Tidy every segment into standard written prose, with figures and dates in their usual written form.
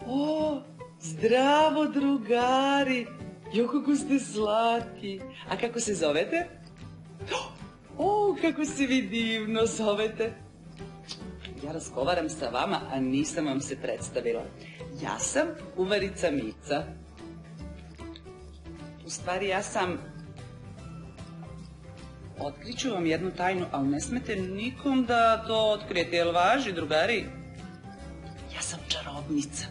O, zdravo drugari, jo kako ste slatki. A kako se zovete? O, kako se vi divno zovete. Ja razgovaram sa vama, a nisam vam se predstavila. Ja sam Uvarica Mica. U stvari, ja sam... Otkriću vam jednu tajnu, ali ne smete nikom da to otkrijete, jel važi, drugari? Ja sam čarobnica.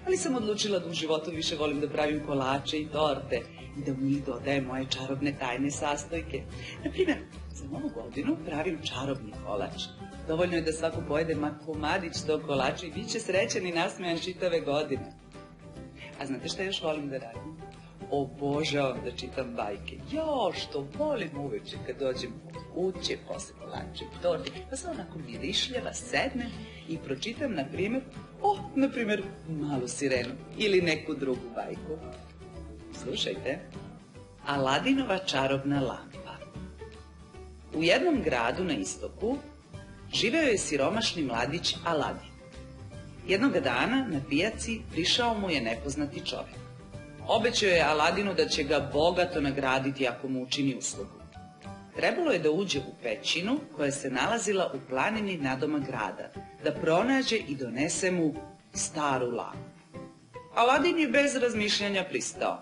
Ali sam odlučila da u životu više volim da pravim kolače i torte i da u njih dodajem moje čarobne tajne sastojke. Naprimjer, za Novu godinu pravim čarobni kolač. Dovoljno je da svako pojede komadić tog kolača i bit će srećan i nasmejan čitave godine. A znate šta još volim da radim? Obožavam da čitam bajke. Jo, što volim uveče kad dođem kuće posle kolača i torte, pa sam onako mirišljava, sednem i pročitam, na primjer, Malu sirenu ili neku drugu bajku. Slušajte, Aladinova čarobna lampa. U jednom gradu na istoku živeo je siromašni mladić Aladin. Jednoga dana na pijaci prišao mu je nepoznati čovjek. Obećao je Aladinu da će ga bogato nagraditi ako mu učini uslugu. Trebalo je da uđe u pećinu koja se nalazila u planini nadomak grada, da pronađe i donese mu staru lampu. Aladin je bez razmišljanja pristao.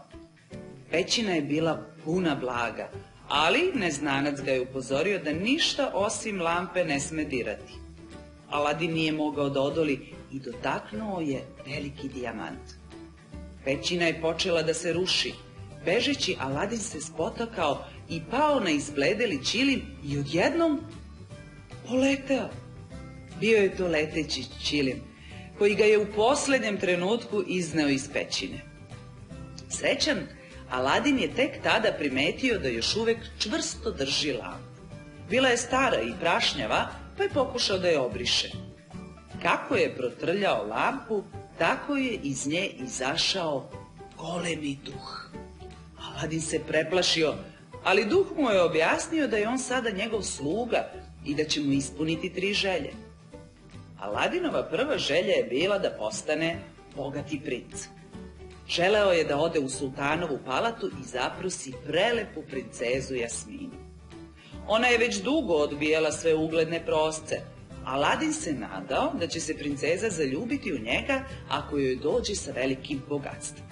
Pećina je bila puna blaga, ali neznanac ga je upozorio da ništa osim lampe ne sme dirati. Aladin nije mogao da odoli i dotaknuo je veliki dijamant. Pećina je počela da se ruši. Bežeći, Aladin se spotakao i pao na izbledeli ćilim i odjednom poleteo. Bio je to leteći ćilim, koji ga je u poslednjem trenutku izneo iz pećine. Srećan, Aladin je tek tada primetio da još uvek čvrsto drži lampu. Bila je stara i prašnjava, pa je pokušao da je obriše. Kako je protrljao lampu, tako je iz nje izašao golemi duh. Aladin se preplašio, ali duh mu je objasnio da je on sada njegov sluga i da će mu ispuniti 3 želje. Aladinova prva želja je bila da postane bogati princ. Želeo je da ode u sultanovu palatu i zaprosi prelepu princezu Jasminu. Ona je već dugo odbijala sve ugledne prosce. Aladin se nadao da će se princeza zaljubiti u njega ako joj dođe sa velikim bogatstvom.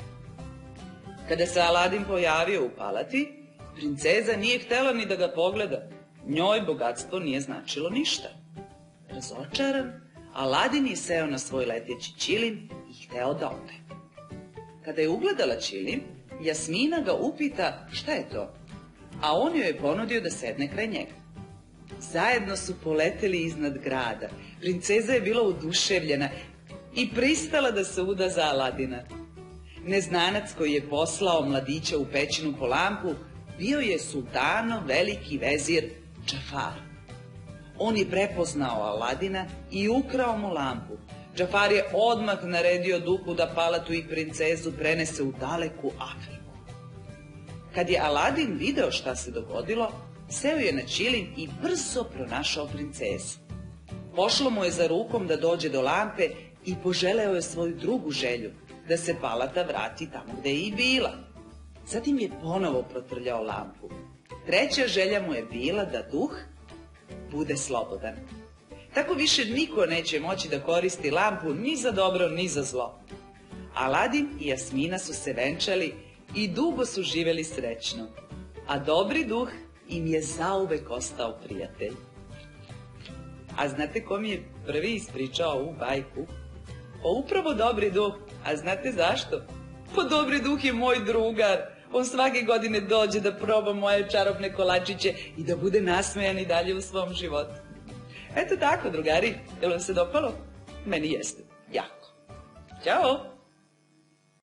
Kada se Aladin pojavio u palati, princeza nije htela ni da ga pogleda. Njoj bogatstvo nije značilo ništa. Razočaran, Aladin je seo na svoj leteći ćilim i hteo da ode. Kada je ugledala ćilim, Jasmina ga upita šta je to, a on joj je ponudio da sedne kraj njega. Zajedno su poleteli iznad grada. Princeza je bila oduševljena i pristala da se uda za Aladina. Neznanac koji je poslao mladića u pećinu po lampu bio je sultanov veliki vezir Džafar. On je prepoznao Aladina i ukrao mu lampu. Džafar je odmah naredio duhu da palatu i princezu prenese u daleku Afriku. Kad je Aladin video šta se dogodilo, seo je na ćilim i brzo pronašao princezu. Pošlo mu je za rukom da dođe do lampe i poželeo je svoju drugu želju, da se palata vrati tamo gde je i bila. Zatim je ponovo protrljao lampu. 3. želja mu je bila da duh bude slobodan. Tako više niko neće moći da koristi lampu ni za dobro ni za zlo. Aladin i Jasmina su se venčali i dugo su živeli srećno, a dobri duh im je zauvek ostao prijatelj. A znate ko mi je prvi ispričao ovu bajku? Pa upravo dobri duh. A znate zašto? Pa dobri duh je moj drugar. On svake godine dođe da proba moje čarobne kolačiće i da bude nasmejan i dalje u svom životu. Eto tako, drugari, jel vam se dopalo? Meni jeste. Jako. Ćao!